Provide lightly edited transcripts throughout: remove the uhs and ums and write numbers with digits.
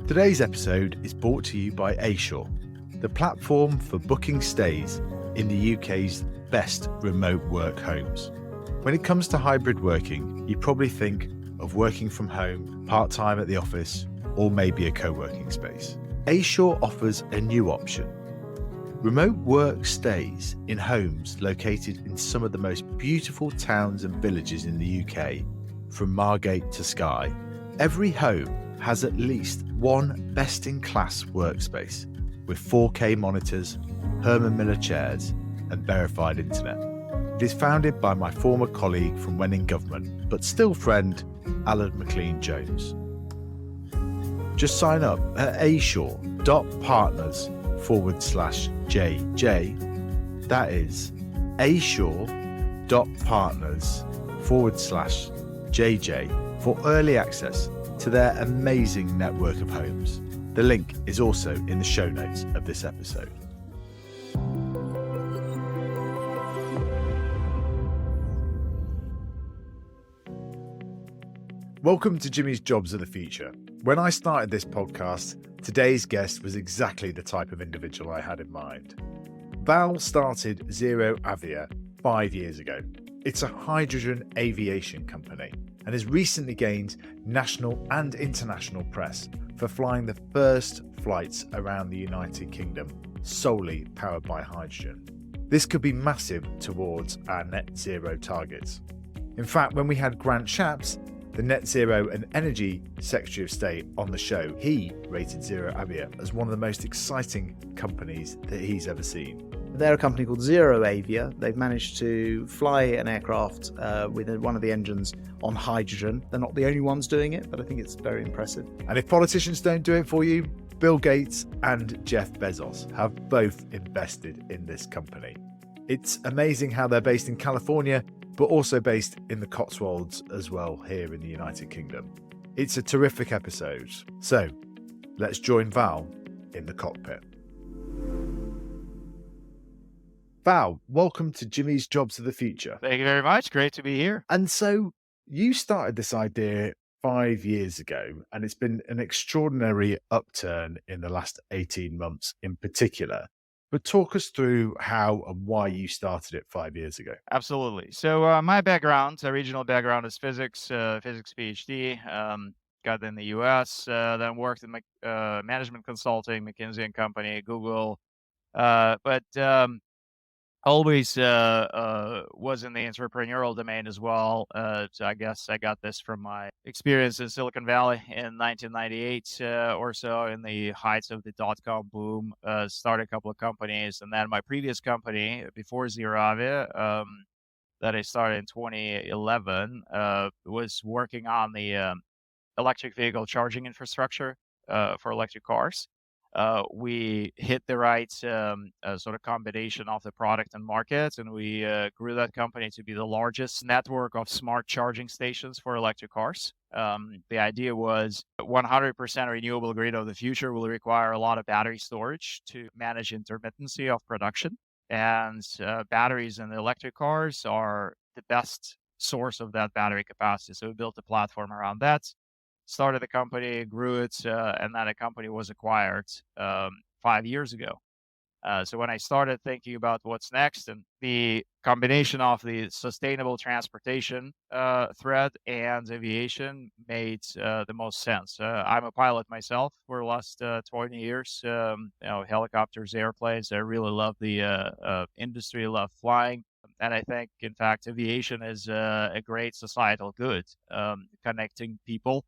Today's episode is brought to you by Ashore, the platform for booking stays in the UK's best remote work homes. When it comes to hybrid working, you probably think of working from home, part-time at the office, or maybe a co-working space. Ashore offers a new option. Remote work stays in homes located in some of the most beautiful towns and villages in the UK, from Margate to Skye. Every home has at least one best-in-class workspace with 4K monitors, Herman Miller chairs, and verified internet. It is founded by my former colleague from when in government, but still friend, Alan McLean-Jones. Just sign up at ashore.partners/JJ. That is ashore.partners/JJ for early access to their amazing network of homes. The link is also in the show notes of this episode. Welcome to Jimmy's Jobs of the Future. When I started this podcast, today's guest was exactly the type of individual I had in mind. Val started ZeroAvia 5 years ago. It's a hydrogen aviation company and has recently gained national and international press for flying the first flights around the United Kingdom solely powered by hydrogen. This could be massive towards our net zero targets. In fact, when we had Grant Shapps, the Net Zero and Energy Secretary of State, on the show, he rated ZeroAvia as one of the most exciting companies that he's ever seen. They're a company called ZeroAvia. They've managed to fly an aircraft with one of the engines on hydrogen. They're not the only ones doing it, but I think it's very impressive. And if politicians don't do it for you, Bill Gates and Jeff Bezos have both invested in this company. It's amazing how they're based in California, but also based in the Cotswolds as well here in the United Kingdom. It's a terrific episode. So let's join Val in the cockpit. Val, welcome to Jimmy's Jobs of the Future. Thank you very much. Great to be here. And so you started this idea 5 years ago, and it's been an extraordinary upturn in the last 18 months in particular. But talk us through how and why you started it 5 years ago. Absolutely. So my background, original background is physics, physics PhD. Got in the US, then worked in management consulting, McKinsey & Company, Google. But always was in the entrepreneurial domain as well. So I guess I got this from my experience in Silicon Valley in 1998 or so, in the heights of the dot-com boom. Started a couple of companies, and then my previous company before ZeroAvia, that I started in 2011, was working on the electric vehicle charging infrastructure for electric cars. We hit the right sort of combination of the product and market, and we grew that company to be the largest network of smart charging stations for electric cars. The idea was 100% renewable grid of the future will require a lot of battery storage to manage intermittency of production. And batteries in the electric cars are the best source of that battery capacity. So we built a platform around that. Started the company, grew it, and then the company was acquired 5 years ago. So when I started thinking about what's next, and the combination of the sustainable transportation thread and aviation made the most sense. I'm a pilot myself for the last 20 years. Helicopters, airplanes. I really love the industry, love flying. And I think, in fact, aviation is a great societal good, connecting people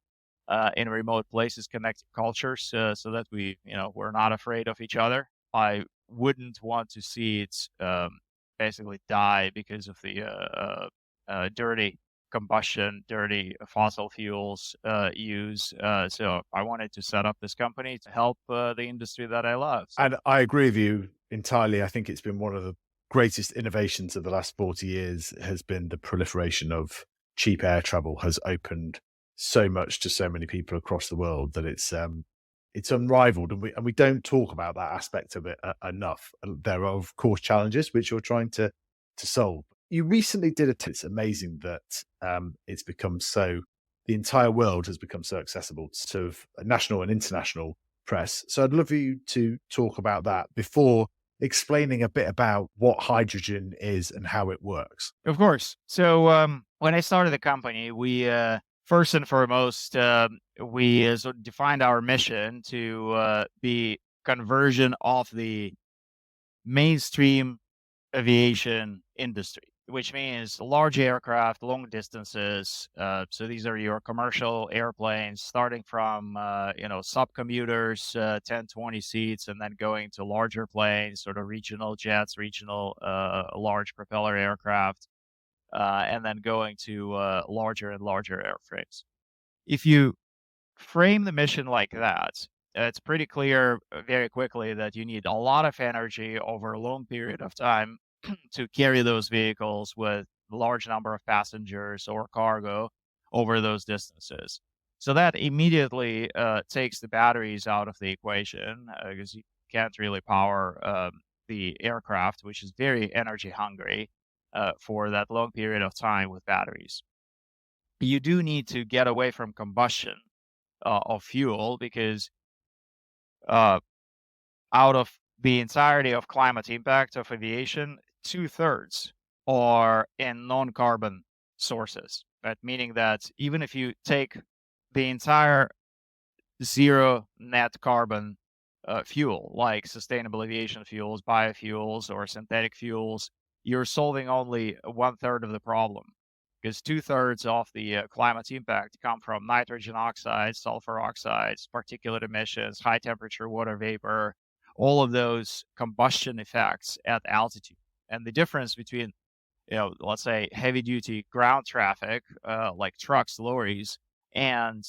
in remote places, connecting cultures, so that we're not afraid of each other. I wouldn't want to see it basically die because of the dirty combustion, dirty fossil fuels use. So I wanted to set up this company to help the industry that I love. And I agree with you entirely. I think it's been one of the greatest innovations of the last 40 years has been the proliferation of cheap air travel has opened so much to so many people across the world that it's unrivaled, and we don't talk about that aspect of it enough. There are, of course, challenges which you're trying to solve. You recently did it's amazing that it's become so the entire world has become so accessible to sort of national and international press. So I'd love you to talk about that before explaining a bit about what hydrogen is and how it works. Of course. So when I started the company, we first and foremost we sort of defined our mission to be conversion of the mainstream aviation industry, which means large aircraft, long distances. So these are your commercial airplanes, starting from subcommuters, 10, 20 seats, and then going to larger planes, sort of regional jets, regional large propeller aircraft, and then going to larger and larger airframes. If you frame the mission like that, it's pretty clear very quickly that you need a lot of energy over a long period of time to carry those vehicles with a large number of passengers or cargo over those distances. So that immediately takes the batteries out of the equation because you can't really power the aircraft, which is very energy hungry, for that long period of time with batteries. You do need to get away from combustion of fuel because out of the entirety of climate impact of aviation, 2/3 are in non-carbon sources, right? Meaning that even if you take the entire zero net carbon fuel, like sustainable aviation fuels, biofuels, or synthetic fuels, you're solving only 1/3 of the problem. Because 2/3 of the climate impact come from nitrogen oxides, sulfur oxides, particulate emissions, high temperature water vapor, all of those combustion effects at altitude. And the difference between, let's say heavy duty ground traffic, like trucks, lorries, and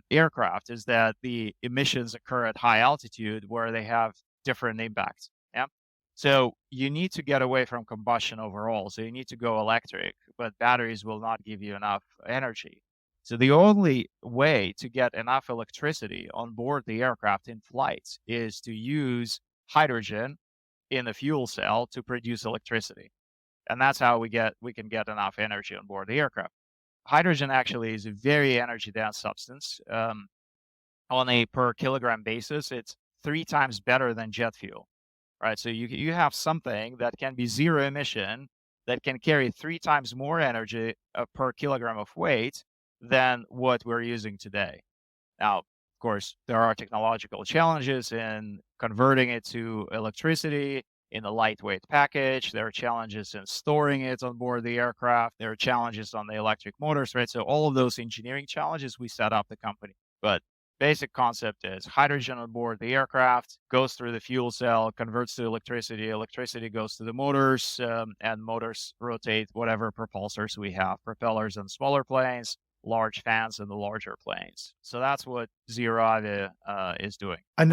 aircraft is that the emissions occur at high altitude where they have different impacts. Yeah. So you need to get away from combustion overall. So you need to go electric, but batteries will not give you enough energy. So the only way to get enough electricity on board the aircraft in flight is to use hydrogen in the fuel cell to produce electricity. And that's how we can get enough energy on board the aircraft. Hydrogen actually is a very energy dense substance. On a per kilogram basis, it's 3 times better than jet fuel. Right, so you have something that can be zero emission, that can carry 3 times more energy per kilogram of weight than what we're using today. Now, of course, there are technological challenges in converting it to electricity in a lightweight package. There are challenges in storing it on board the aircraft. There are challenges on the electric motors, right? So all of those engineering challenges, we set up the company. But basic concept is hydrogen on board the aircraft goes through the fuel cell, converts to electricity. Electricity goes to the motors, and motors rotate whatever propulsors we have, propellers on smaller planes, large fans in the larger planes. So that's what ZeroAvia is doing. And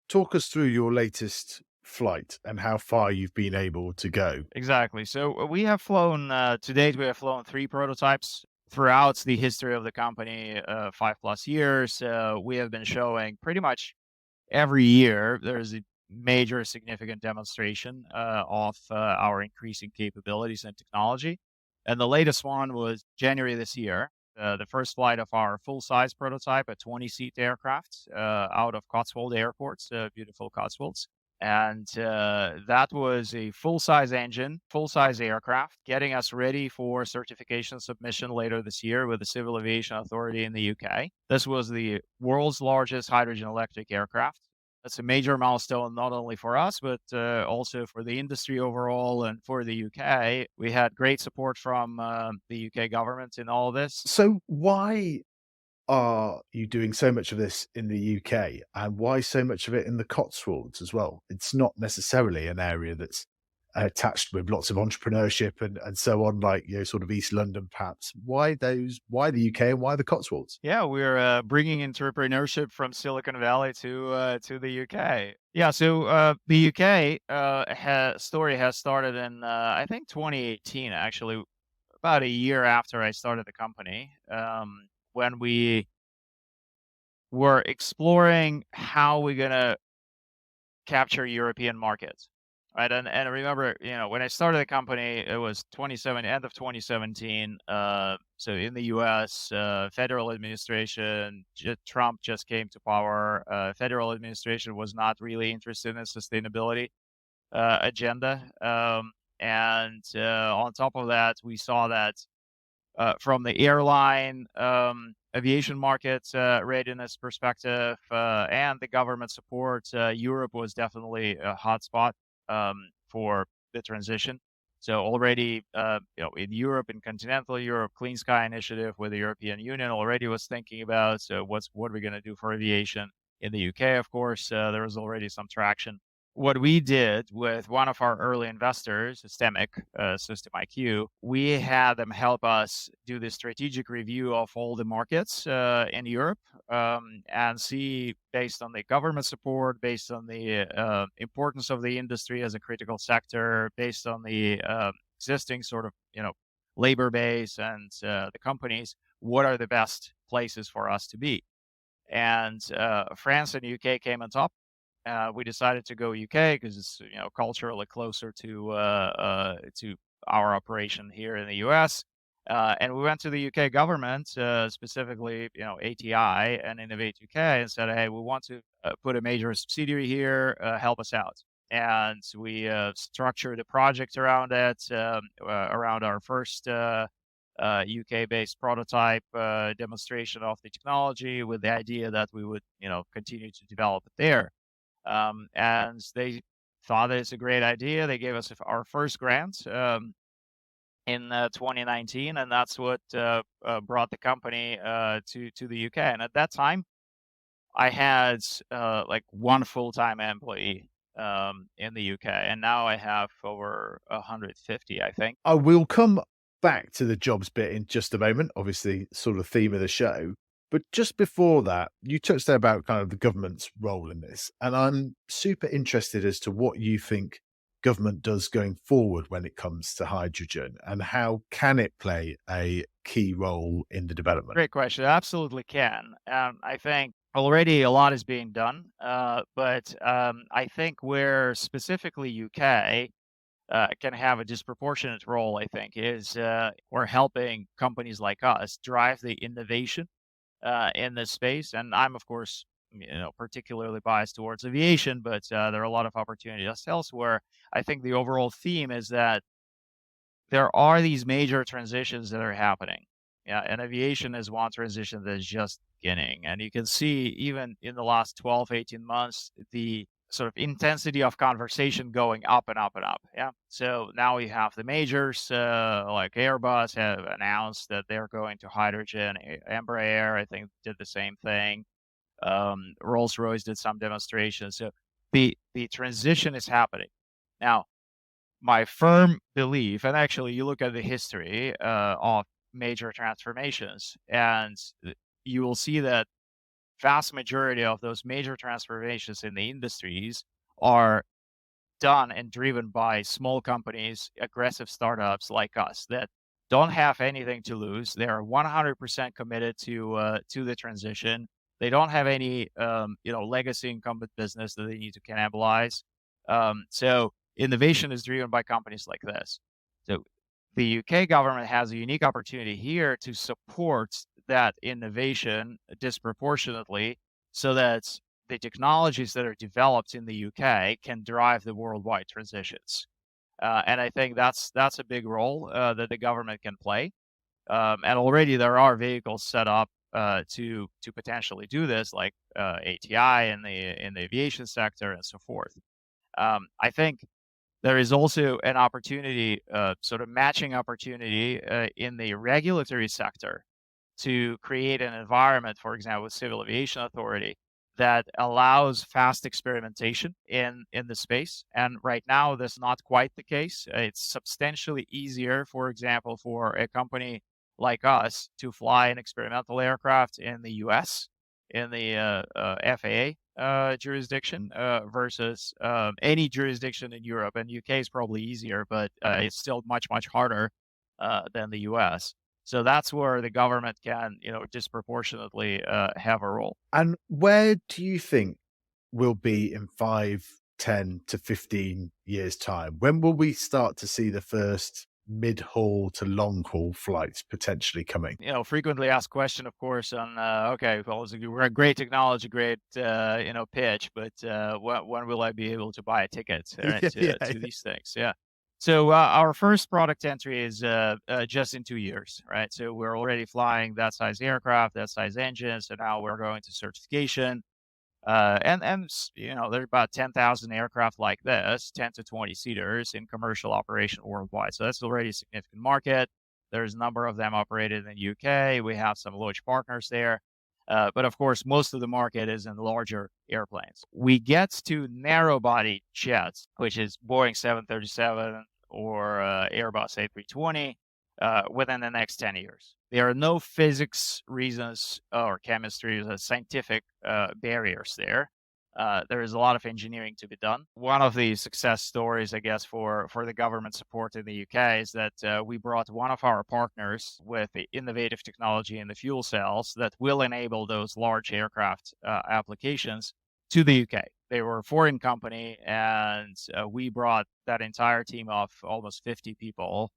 talk us through your latest flight and how far you've been able to go. Exactly. So we have flown, to date, we have flown 3 prototypes. Throughout the history of the company, 5+ years, we have been showing pretty much every year there's a major significant demonstration of our increasing capabilities and technology. And the latest one was January this year, the first flight of our full-size prototype, a 20-seat aircraft out of Cotswold Airport, beautiful Cotswolds. And that was a full-size engine, full-size aircraft, getting us ready for certification submission later this year with the Civil Aviation Authority in the UK. This was the world's largest hydrogen electric aircraft. That's a major milestone, not only for us, but also for the industry overall and for the UK. We had great support from the UK government in all of this. So why are you doing so much of this in the UK, and why so much of it in the Cotswolds as well? It's not necessarily an area that's attached with lots of entrepreneurship and so on, like sort of East London, perhaps. Why the UK and why the Cotswolds? Yeah, we're bringing entrepreneurship from Silicon Valley to the UK. Yeah, so the UK story has started in I think 2018, actually, about a year after I started the company, when we were exploring how we're gonna capture European markets. right? And I remember, when I started the company, it was end of 2017. So in the U.S., federal administration, Trump just came to power. Federal administration was not really interested in a sustainability agenda, and on top of that, we saw that from the airline aviation market readiness perspective and the government support, Europe was definitely a hotspot for the transition. So already, in Europe, in continental Europe, Clean Sky Initiative with the European Union already was thinking about what are we going to do for aviation. In the UK, of course, there was already some traction. What we did with one of our early investors, Systemic, System IQ, we had them help us do the strategic review of all the markets in Europe and see, based on the government support, based on the importance of the industry as a critical sector, based on the existing sort of, labor base and the companies, what are the best places for us to be? And France and UK came on top. We decided to go UK because it's culturally closer to our operation here in the US. And we went to the UK government, specifically ATI and Innovate UK, and said, "Hey, we want to put a major subsidiary here. Help us out." And we structured a project around it, around our first UK-based prototype demonstration of the technology, with the idea that we would continue to develop it there. And they thought that it's a great idea. They gave us our first grant in 2019, and that's what brought the company to the UK. And at that time, I had like one full-time employee in the UK, and now I have over 150, I think. I will come back to the jobs bit in just a moment, obviously, sort of theme of the show. But just before that, you touched there about kind of the government's role in this. And I'm super interested as to what you think government does going forward when it comes to hydrogen, and how can it play a key role in the development? Great question. It absolutely can. I think already a lot is being done, but I think where specifically UK can have a disproportionate role, I think, is we're helping companies like us drive the innovation in this space. And I'm, of course, particularly biased towards aviation, but there are a lot of opportunities elsewhere. I think the overall theme is that there are these major transitions that are happening. Yeah, and aviation is one transition that is just beginning. And you can see, even in the last 12, 18 months, the sort of intensity of conversation going up and up and up. Yeah. So now we have the majors, like Airbus have announced that they're going to hydrogen. Embraer, I think, did the same thing. Rolls-Royce did some demonstrations. So the transition is happening. Now, my firm belief, and actually you look at the history of major transformations, and you will see that vast majority of those major transformations in the industries are done and driven by small companies, aggressive startups like us that don't have anything to lose. They are 100% committed to the transition. They don't have any legacy incumbent business that they need to cannibalize. So innovation is driven by companies like this. So the UK government has a unique opportunity here to support that innovation disproportionately, so that the technologies that are developed in the UK can drive the worldwide transitions. And I think that's a big role that the government can play. And already there are vehicles set up to potentially do this, like ATI in the aviation sector and so forth. I think there is also an opportunity, sort of matching opportunity in the regulatory sector, to create an environment, for example, with Civil Aviation Authority, that allows fast experimentation in the space. And right now, that's not quite the case. It's substantially easier, for example, for a company like us to fly an experimental aircraft in the US, in the FAA jurisdiction, versus any jurisdiction in Europe. And UK is probably easier, but it's still much, much harder than the US. So that's where the government can, disproportionately have a role. And where do you think we'll be in 5 10 to 15 years' time? When will we start to see the first mid-haul to long-haul flights potentially coming? Frequently asked question, of course, on, okay, well, we're a great technology, great, pitch, but when will I be able to buy a ticket, right, to these things? Yeah. So our first product entry is just in 2 years, right? So we're already flying that size aircraft, that size engine. So now we're going to certification. And there are about 10,000 aircraft like this, 10 to 20 seaters in commercial operation worldwide. So that's already a significant market. There's a number of them operated in the UK. We have some large partners there. But of course, most of the market is in larger airplanes. We get to narrow body jets, which is Boeing 737 or Airbus A320, within the next 10 years. There are no physics reasons or chemistry or scientific barriers there. There is a lot of engineering to be done. One of the success stories, I guess, for the government support in the UK is that we brought one of our partners with the innovative technology in the fuel cells that will enable those large aircraft applications to the UK. They were a foreign company, and we brought that entire team of almost 50 people,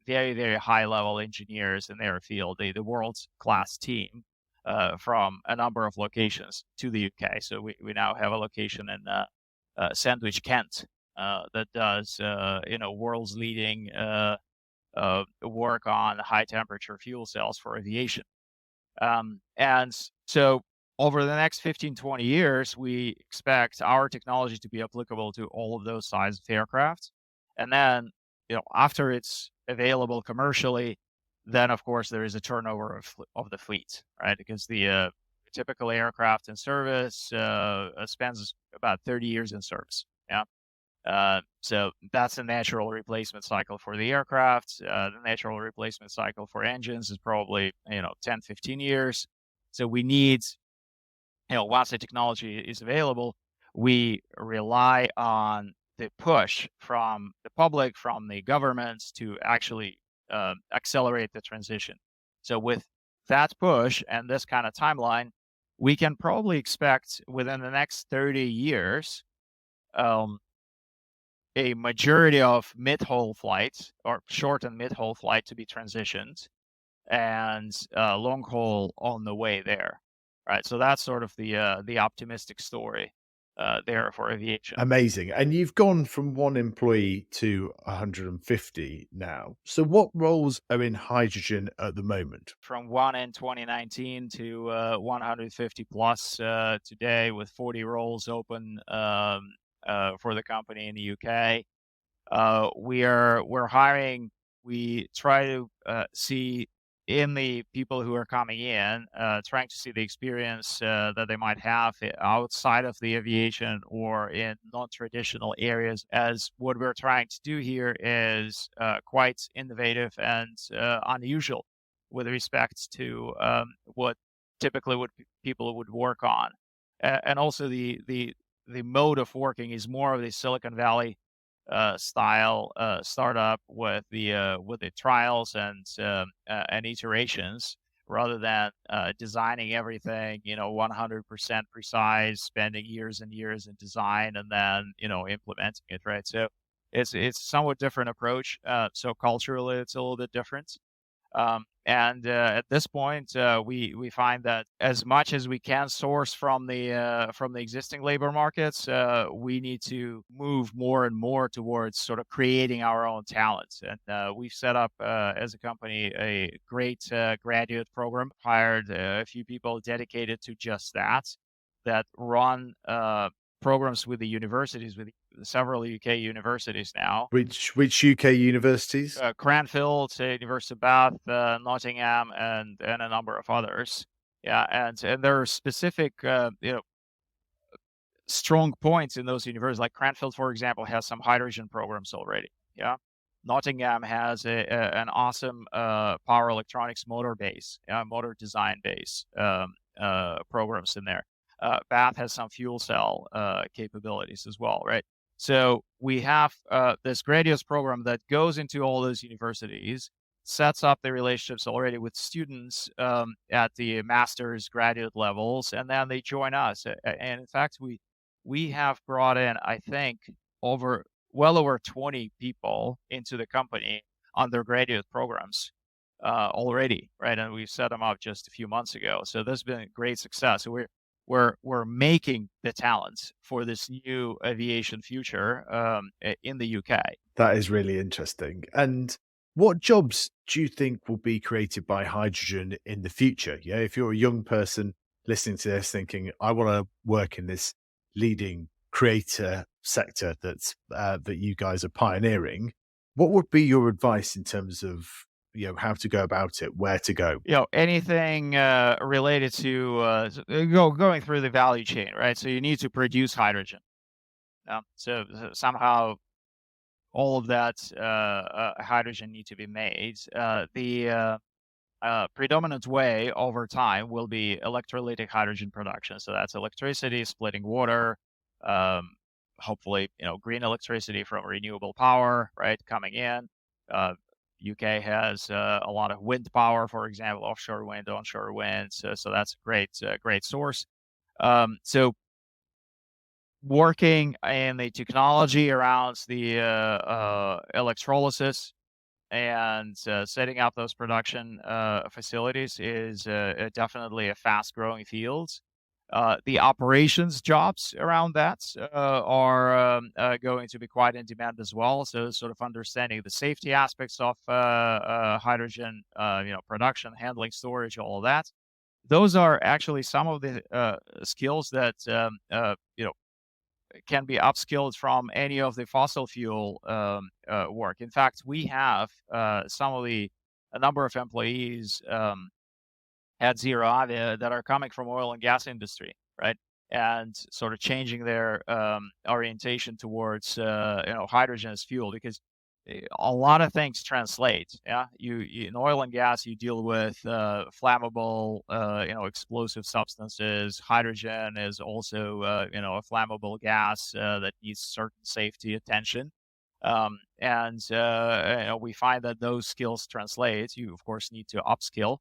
very, very high-level engineers in their field, the world's class team, from a number of locations to the UK. So we now have a location in Sandwich, Kent, that does world's leading work on high-temperature fuel cells for aviation. And so over the next 15, 20 years, we expect our technology to be applicable to all of those sizes of aircraft. And then, after it's available commercially, then of course there is a turnover of the fleet, right? Because the typical aircraft in service spends about 30 years in service. Yeah. So that's a natural replacement cycle for the aircraft. The natural replacement cycle for engines is probably 10, 15 years. So we need, once the technology is available, we rely on the push from the public, from the governments to actually accelerate the transition. So with that push and this kind of timeline, we can probably expect within the next 30 years a majority of mid-haul flights or short and mid-haul flight to be transitioned, and long haul on the way there. Right, so that's sort of the optimistic story there for aviation. Amazing. And you've gone from 1 employee to 150 now. So what roles are in hydrogen at the moment? From 1 in 2019 to 150 plus today, with 40 roles open for the company in the UK. We're hiring. We try to see in the people who are coming in, trying to see the experience that they might have outside of the aviation or in non-traditional areas, as what we're trying to do here is quite innovative and unusual with respect to what typically people would work on. And also the mode of working is more of the Silicon Valley style startup with the trials and iterations, rather than designing everything 100% precise, spending years and years in design and then implementing it, right? So it's a somewhat different approach. So culturally, it's a little bit different. And at this point, we find that as much as we can source from the existing labor markets, we need to move more and more towards sort of creating our own talents. And we've set up as a company a great graduate program, hired a few people dedicated to just that run programs with the universities, with several UK universities now. Which UK universities? Cranfield, University of Bath, Nottingham, and a number of others. Yeah, and there are specific strong points in those universities. Like Cranfield, for example, has some hydrogen programs already. Yeah, Nottingham has an awesome power electronics motor base, motor design base programs in there. Bath has some fuel cell capabilities as well, right? So we have this graduates program that goes into all those universities, sets up the relationships already with students at the master's graduate levels, and then they join us. And in fact, we we have brought in, I think, well over 20 people into the company undergraduate programs already, right? And we set them up just a few months ago. So this has been a great success. So we're making the talents for this new aviation future in the UK. That is really interesting. And what jobs do you think will be created by hydrogen in the future? Yeah, if you're a young person listening to this thinking, I want to work in this leading creator sector that you guys are pioneering, what would be your advice in terms of how to go about it, where to go? Anything related to going through the value chain, right? So you need to produce hydrogen. So somehow all of that hydrogen need to be made. The predominant way over time will be electrolytic hydrogen production. So that's electricity, splitting water, hopefully, green electricity from renewable power, right, coming in. UK has a lot of wind power, for example, offshore wind, onshore wind. So that's a great source. So working in the technology around the electrolysis and setting up those production facilities is definitely a fast-growing field. The operations jobs around that are going to be quite in demand as well. So, sort of understanding the safety aspects of hydrogen, production, handling, storage, all of that. Those are actually some of the skills that can be upskilled from any of the fossil fuel work. In fact, we have a number of employees at ZeroAvia that are coming from oil and gas industry, right? And sort of changing their orientation towards hydrogen as fuel, because a lot of things translate. Yeah, you in oil and gas you deal with flammable, explosive substances. Hydrogen is also a flammable gas that needs certain safety attention. And we find that those skills translate. You of course need to upskill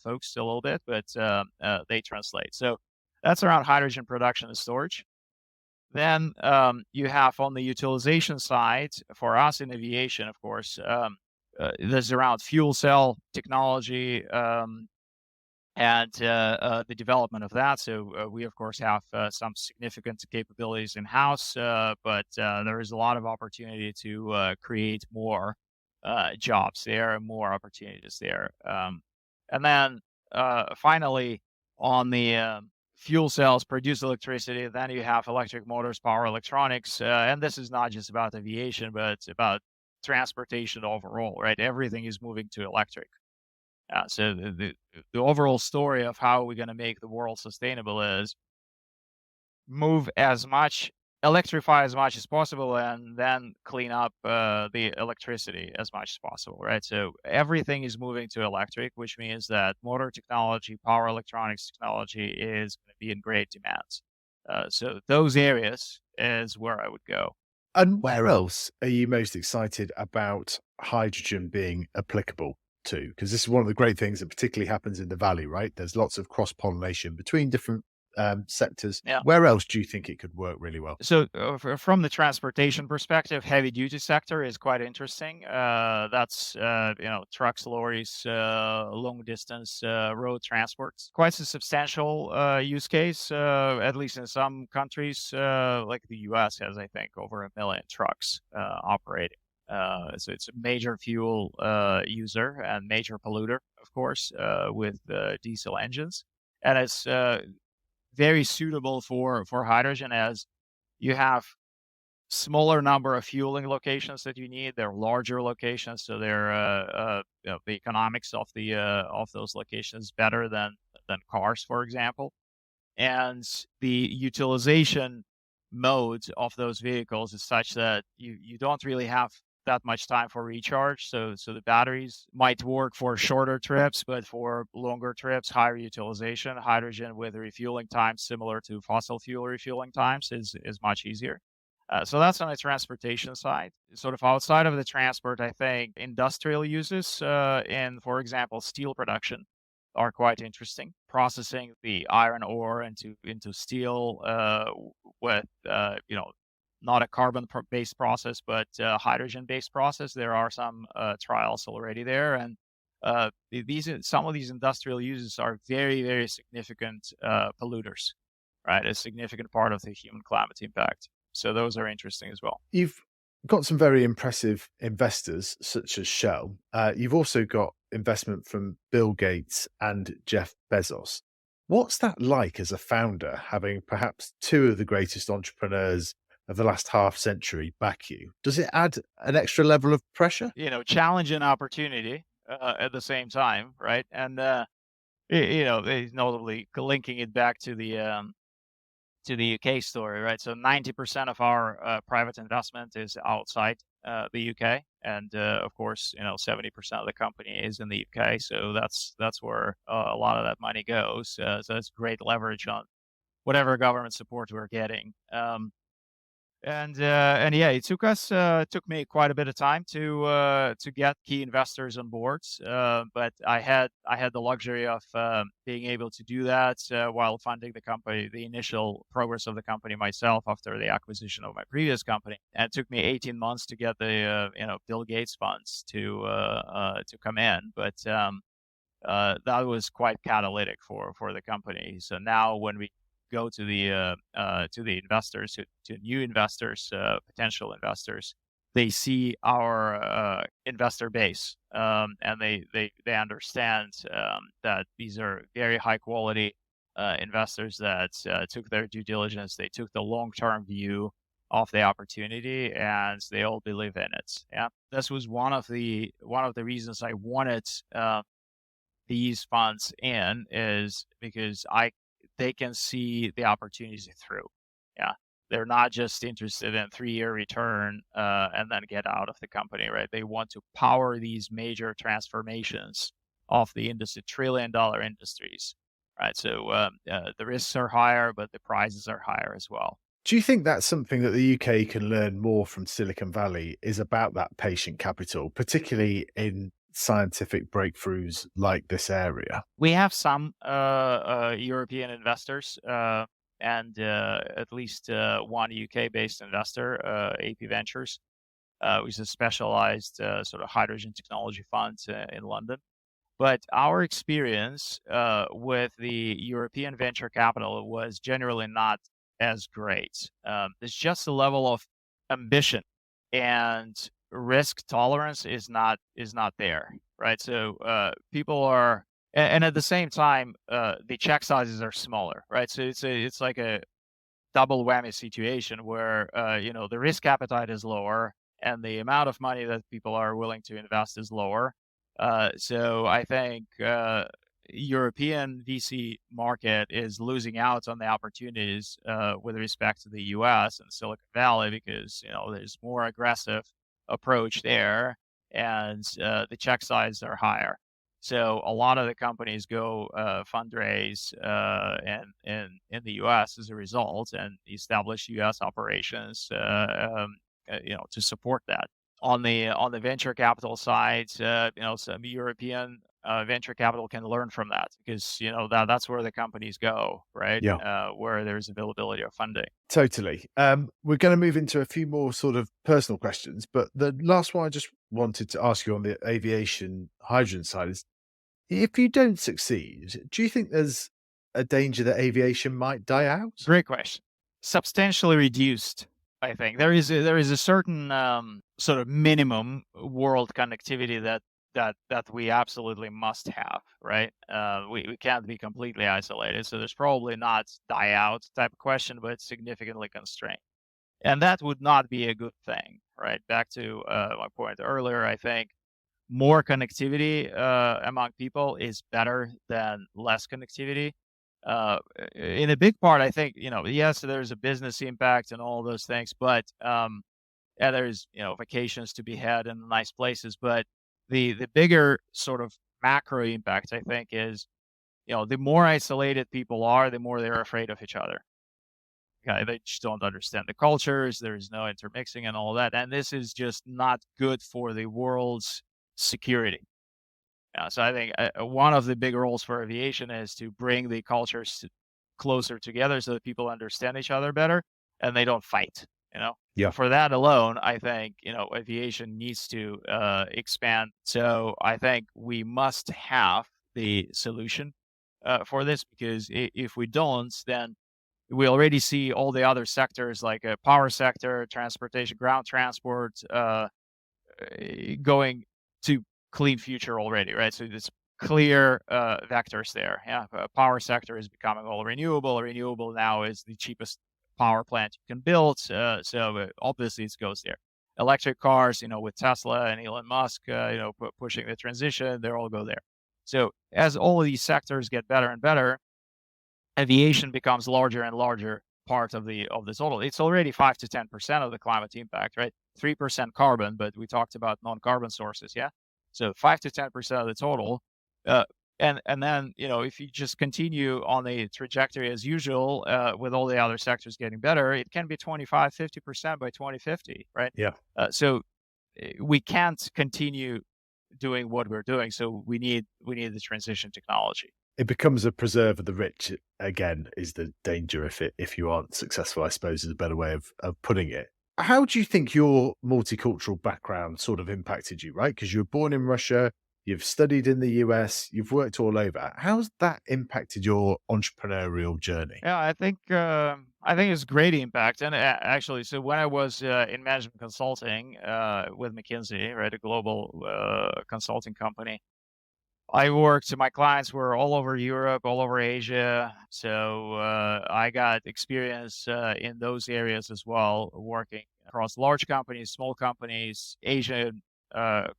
folks a little bit, but they translate. So that's around hydrogen production and storage. Then you have on the utilization side for us in aviation, of course, there's around fuel cell technology and the development of that. So we, of course, have some significant capabilities in-house, but there is a lot of opportunity to create more jobs there and more opportunities there. And then finally, on the fuel cells produce electricity, then you have electric motors, power electronics, and this is not just about aviation, but it's about transportation overall, right? Everything is moving to electric. So the overall story of how we're going to make the world sustainable is electrify as much as possible, and then clean up the electricity as much as possible, right? So everything is moving to electric, which means that motor technology, power electronics technology is going to be in great demand. So those areas is where I would go. And where else are you most excited about hydrogen being applicable to? Because this is one of the great things that particularly happens in the Valley, right? There's lots of cross-pollination between different sectors. Yeah. Where else do you think it could work really well? So from the transportation perspective, heavy duty sector is quite interesting. That's trucks, lorries, long distance road transports. Quite a substantial use case, at least in some countries, like the US has, I think, over 1 million trucks operating. So it's a major fuel user and major polluter, of course, with diesel engines. And it's very suitable for hydrogen, as you have smaller number of fueling locations that you need. They're larger locations, so they're the economics of those locations better than cars, for example. And the utilization mode of those vehicles is such that you don't really have that much time for recharge. So the batteries might work for shorter trips, but for longer trips, higher utilization. Hydrogen with refueling times similar to fossil fuel refueling times is much easier. So that's on the transportation side. Sort of outside of the transport, I think industrial uses in, for example, steel production are quite interesting. Processing the iron ore into steel with not a carbon-based process, but hydrogen-based process. There are some trials already there, and some of these industrial uses are very, very significant polluters, right? A significant part of the human climate impact. So those are interesting as well. You've got some very impressive investors, such as Shell. You've also got investment from Bill Gates and Jeff Bezos. What's that like as a founder, having perhaps two of the greatest entrepreneurs of the last half century back you? Does it add an extra level of pressure? Challenge and opportunity at the same time, right? And notably linking it back to the UK story, right? So 90% of our private investment is outside the UK, and of course, 70% of the company is in the UK. So that's where a lot of that money goes. So it's great leverage on whatever government support we're getting. And yeah, it took me quite a bit of time to get key investors on board. But I had the luxury of being able to do that while funding the initial progress of the company myself after the acquisition of my previous company. And it took me 18 months to get the Bill Gates funds to come in. But that was quite catalytic for the company. So now when we go to the investors, to new investors, potential investors, they see our investor base, and they understand that these are very high quality investors that took their due diligence. They took the long-term view of the opportunity, and they all believe in it. Yeah, this was one of the reasons I wanted these funds in, is because they can see the opportunities through. Yeah. They're not just interested in 3-year return and then get out of the company, right? They want to power these major transformations of the industry, trillion-dollar industries, right? So the risks are higher, but the prizes are higher as well. Do you think that's something that the UK can learn more from Silicon Valley, is about that patient capital, particularly in scientific breakthroughs like this area? We have some European investors and at least one UK-based investor, AP Ventures, which is a specialized sort of hydrogen technology fund in London. But our experience with the European venture capital was generally not as great. There's just a level of ambition and risk tolerance is not there, right? So people are, and at the same time, the check sizes are smaller, right? So it's like a double whammy situation where the risk appetite is lower and the amount of money that people are willing to invest is lower. So I think European VC market is losing out on the opportunities with respect to the US and Silicon Valley, because there's more aggressive approach there, and the check sizes are higher. So a lot of the companies go fundraise in the U.S. as a result, and establish U.S. operations, to support that. On the venture capital side, some European venture capital can learn from that, because that's where the companies go, right? Yeah. Where there's availability of funding. Totally. We're going to move into a few more sort of personal questions, but the last one I just wanted to ask you on the aviation hydrogen side is, if you don't succeed, do you think there's a danger that aviation might die out? Great question. Substantially reduced, I think. There is a certain sort of minimum world connectivity that we absolutely must have, right? We can't be completely isolated, so there's probably not die out type of question, but significantly constrained. And that would not be a good thing, right? Back to my point earlier, I think more connectivity among people is better than less connectivity. In a big part, I think, yes, there's a business impact and all those things, but there's, vacations to be had in nice places. But the bigger sort of macro impact, I think, is, the more isolated people are, the more they're afraid of each other. Okay, they just don't understand the cultures. There's no intermixing and all that. And this is just not good for the world's security. Yeah, so I think one of the big roles for aviation is to bring the cultures closer together so that people understand each other better and they don't fight. You know, Yeah. for that alone, I think aviation needs to expand. So I think we must have the solution for this because if we don't, then we already see all the other sectors like power sector, transportation, ground transport, going to clean future already, right? So it's clear vectors there. Yeah, power sector is becoming all renewable. Renewable now is the cheapest power plant you can build. So obviously it goes there. Electric cars, with Tesla and Elon Musk, pushing the transition, they all go there. So as all of these sectors get better and better, aviation becomes larger and larger part of the total. It's already 5 to 10% of the climate impact, right? 3% carbon, but we talked about non-carbon sources, yeah. So 5 to 10% of the total, uh, and then if you just continue on the trajectory as usual, with all the other sectors getting better, it can be 25-50% by 2050, right? Yeah. So we can't continue doing what we're doing. So we need the transition technology. It becomes a preserve of the rich again, is the danger if you aren't successful, I suppose, is a better way of putting it. How do you think your multicultural background sort of impacted you, right? Because you were born in Russia, you've studied in the US, you've worked all over. How's that impacted your entrepreneurial journey? Yeah, I think it's great impact. And actually, so when I was in management consulting with McKinsey, right, a global consulting company, I worked. My clients were all over Europe, all over Asia. So I got experience in those areas as well, working across large companies, small companies, Asian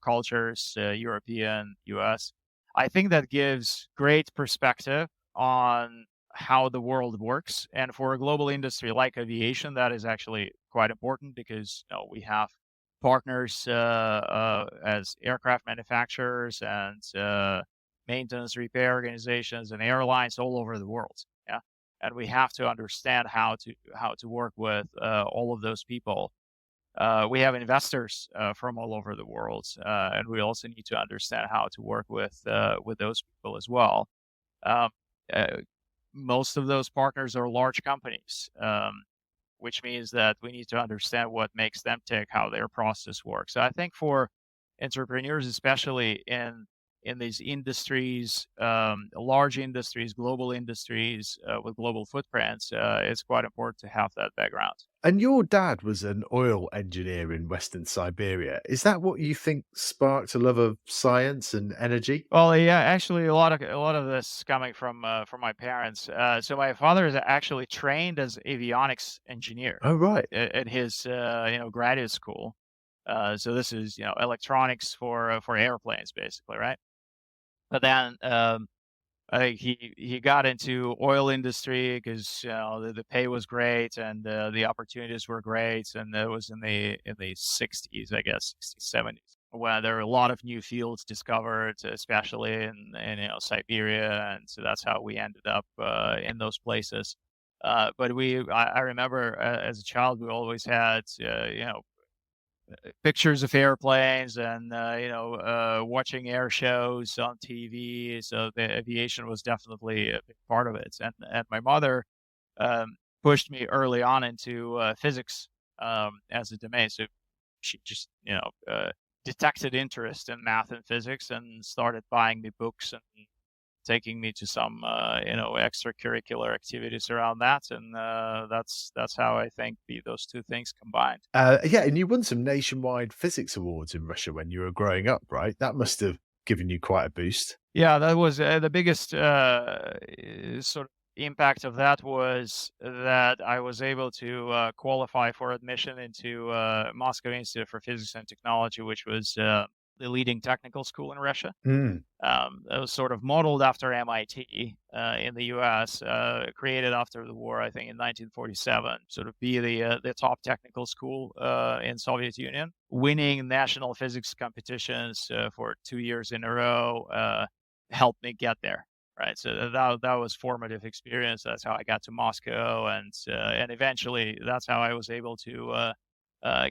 cultures, European, US. I think that gives great perspective on how the world works. And for a global industry like aviation, that is actually quite important because we have partners as aircraft manufacturers and maintenance repair organizations and airlines all over the world. Yeah, and we have to understand how to work with all of those people. We have investors from all over the world, and we also need to understand how to work with those people as well. Um, uh, Most of those partners are large companies, which means that we need to understand what makes them tick, how their process works. So I think for entrepreneurs, especially in these industries, large industries, global industries with global footprints, it's quite important to have that background. And your dad was an oil engineer in Western Siberia. Is that what you think sparked a love of science and energy? Well, yeah, actually, a lot of this coming from my parents. So my father is actually trained as avionics engineer Oh, right. at his graduate school. So this is electronics for airplanes, basically, right? But then I think he got into oil industry because the pay was great and the opportunities were great, and it was in the 60s, I guess, 60s, 70s, when there were a lot of new fields discovered, especially in Siberia, and so that's how we ended up in those places. But I remember as a child, we always had pictures of airplanes and watching air shows on TV. So the aviation was definitely a big part of it. And my mother pushed me early on into physics as a domain. So she just detected interest in math and physics and started buying me books and taking me to some extracurricular activities around that, and that's how I think those two things combined. Yeah, and you won some nationwide physics awards in Russia when you were growing up, right? That must have given you quite a boost. Yeah, that was the biggest sort of impact of that was that I was able to qualify for admission into Moscow Institute for Physics and Technology, which was the leading technical school in Russia. Mm. It was sort of modeled after MIT in the U.S., created after the war, I think, in 1947. Sort of be the top technical school in Soviet Union, winning national physics competitions for 2 years in a row helped me get there. Right, so that was formative experience. That's how I got to Moscow, and eventually that's how I was able to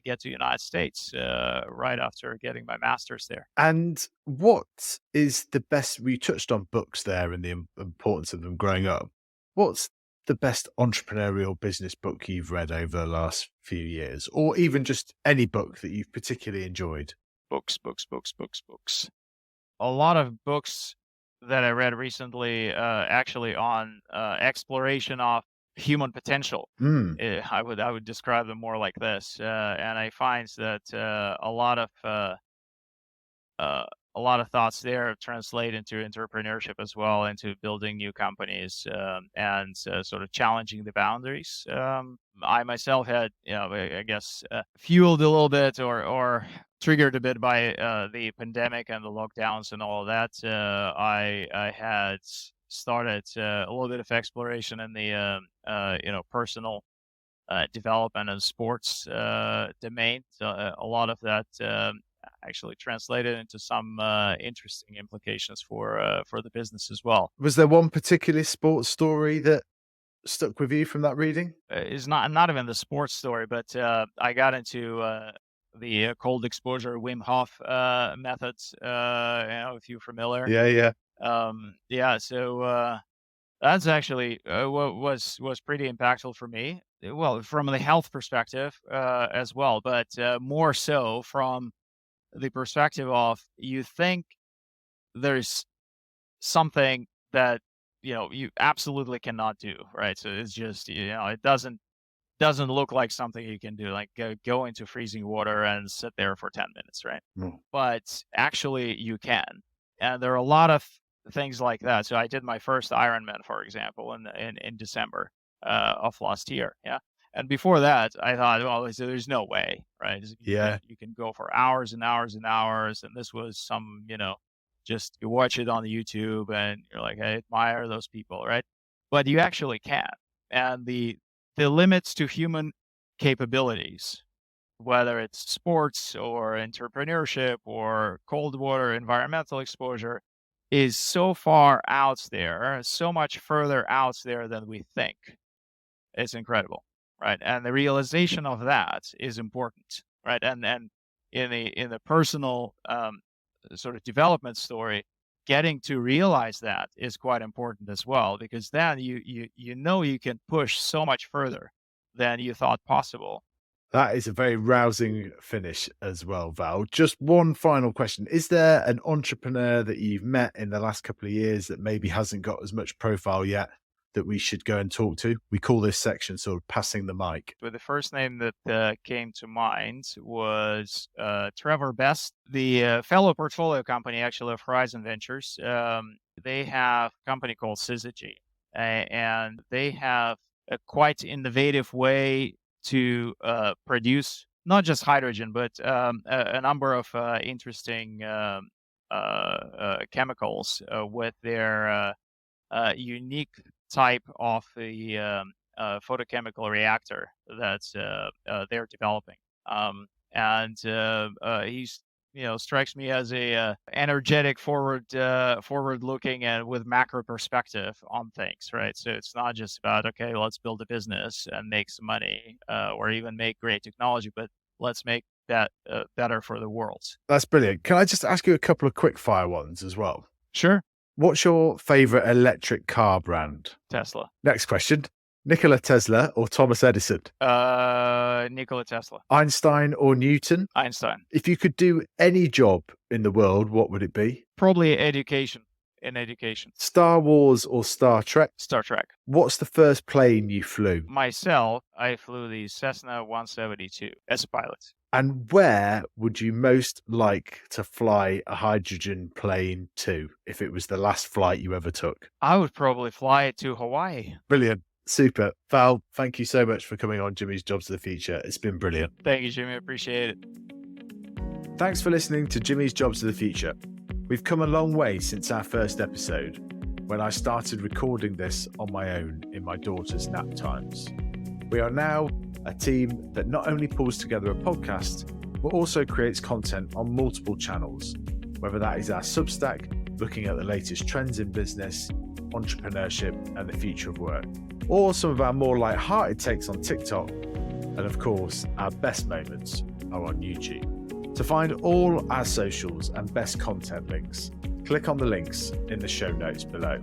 get to the United States right after getting my master's there. And what is the best? We touched on books there and the importance of them growing up. What's the best entrepreneurial business book you've read over the last few years, or even just any book that you've particularly enjoyed? Books. A lot of books that I read recently, actually on exploration of human potential. I would describe them more like this, and I find that a lot of thoughts there translate into entrepreneurship as well, into building new companies, and sort of challenging the boundaries. I myself had, I guess, fueled a little bit or triggered a bit by the pandemic and the lockdowns and all of that. I had started a little bit of exploration in the personal development and sports domain. So a lot of that actually translated into some interesting implications for the business as well. Was there one particular sports story that stuck with you from that reading? Is not even the sports story, but I got into the cold exposure Wim Hof methods. If you're familiar. Yeah. So that's actually what was pretty impactful for me. Well, from the health perspective as well, but more so from the perspective of, you think there's something that you absolutely cannot do, right? So it's just it doesn't look like something you can do, like go into freezing water and sit there for 10 minutes, right? But actually you can, and there are a lot of things like that. So I did my first Ironman, for example, in December of last year. Yeah. And before that, I thought, well, there's no way, right? You can go for hours and hours and hours. And this was some, just you watch it on YouTube and you're like, I admire those people, right? But you actually can. And the limits to human capabilities, whether it's sports or entrepreneurship or cold water environmental exposure, is so far out there, so much further out there than we think. It's incredible. Right, and the realization of that is important, right? And in the personal sort of development story, getting to realize that is quite important as well, because then you can push so much further than you thought possible. That is a very rousing finish as well, Val. Just one final question. Is there an entrepreneur that you've met in the last couple of years that maybe hasn't got as much profile yet that we should go and talk to? We call this section sort of passing the mic. But the first name that came to mind was Trevor Best, the fellow portfolio company actually of Horizon Ventures. They have a company called Syzygy, and they have a quite innovative way to produce not just hydrogen, but a number of interesting chemicals with their unique type of the photochemical reactor that they're developing. And he's strikes me as a energetic, forward-looking, and with macro perspective on things, right? So it's not just about, okay, let's build a business and make some money, or even make great technology, but let's make that better for the world. That's brilliant. Can I just ask you a couple of quick fire ones as well? Sure. What's your favorite electric car brand? Tesla. Next question. Nikola Tesla or Thomas Edison? Nikola Tesla. Einstein or Newton? Einstein. If you could do any job in the world, what would it be? Probably education. In education. Star Wars or Star Trek? Star Trek. What's the first plane you flew? Myself, I flew the Cessna 172 as a pilot. And where would you most like to fly a hydrogen plane to if it was the last flight you ever took? I would probably fly it to Hawaii. Brilliant. Super. Val, thank you so much for coming on Jimmy's Jobs of the Future. It's been brilliant. Thank you, Jimmy. I appreciate it. Thanks for listening to Jimmy's Jobs of the Future. We've come a long way since our first episode, when I started recording this on my own in my daughter's nap times. We are now a team that not only pulls together a podcast, but also creates content on multiple channels, whether that is our Substack, looking at the latest trends in business, entrepreneurship, and the future of work, or some of our more light-hearted takes on TikTok, And of course, our best moments are on YouTube. To find all our socials and best content links, click on the links in the show notes below.